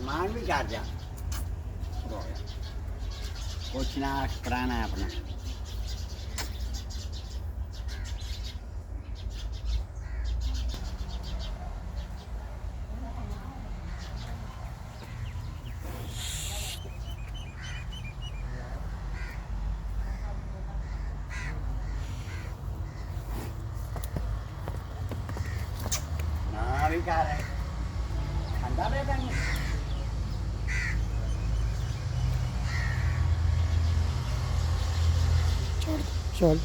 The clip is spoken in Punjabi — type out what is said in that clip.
ਸਮਾਨ ਵੀ ਕਰ ਜਾ ਕੁਛ ਨਾ ਕਰਾਣਾ ਹੈ ਆਪਣਾ ਨਾ ਵੀ ਕਰ ਠੰਡਾ ਬੇਟਾ ਨਹੀਂ ਚੱਲ